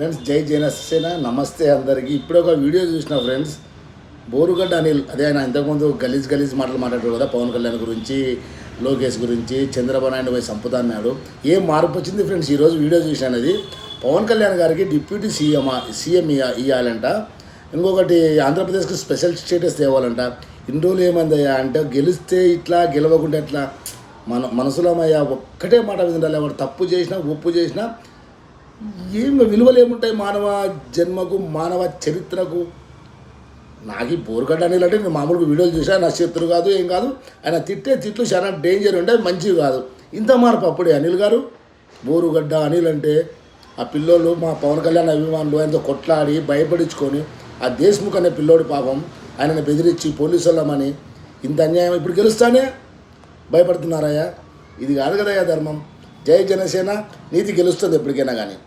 Friends జై జనసేన నమస్తే అందరికీ. ఇప్పుడు ఒక వీడియో చూసిన ఫ్రెండ్స్, బోరుగడ్డ అనిల్ అదే ఆయన ఇంతకుముందు గలీజ్ మాటలు మాట్లాడారు కదా, పవన్ కళ్యాణ్ గురించి, లోకేష్ గురించి, చంద్రబాబు నాయుడు పోయి సంపుతా అన్నాడు. ఏం మార్పు వచ్చింది ఫ్రెండ్స్? ఈరోజు వీడియో చూసినది పవన్ కళ్యాణ్ గారికి డిప్యూటీ సీఎం ఇవ్వాలంట. ఇంకొకటి ఆంధ్రప్రదేశ్కి స్పెషల్ స్టేటస్ తేవాలంట. ఇన్ని రోజులు ఏమైందయ్యా అంటే, గెలిస్తే ఇట్లా గెలవకుండా ఎట్లా మనసులోమయ్యా ఒక్కటే మాట విండాలి. వాడు తప్పు చేసినా ఒప్పు చేసినా ఏం విలువలు ఏముంటాయి మానవ జన్మకు, మానవ చరిత్రకు? నాకు ఈ బోరుగడ్డ అనిల్ అంటే నేను మామూలుగా వీడియోలు చూసా, నా శత్రు కాదు ఏం కాదు. ఆయన తిట్లు చాలా డేంజర్ ఉంటే మంచివి కాదు. ఇంత మార్పు అప్పుడే అనిల్ గారు. బోరుగడ్డ అనిల్ అంటే ఆ పిల్లోళ్ళు మా పవన్ కళ్యాణ్ అభిమానులు ఆయనతో కొట్లాడి భయపడించుకొని, ఆ దేశ్ముఖ్ అనే పిల్లోడి పాపం ఆయనను బెదిరించి పోలీసు వాళ్ళమని ఇంత అన్యాయం ఇప్పుడు గెలుస్తానే భయపడుతున్నారయ్యా. ఇది కాదు కదయ్యా ధర్మం. జై జనసేన, నీతి గెలుస్తుంది ఎప్పటికైనా కానీ.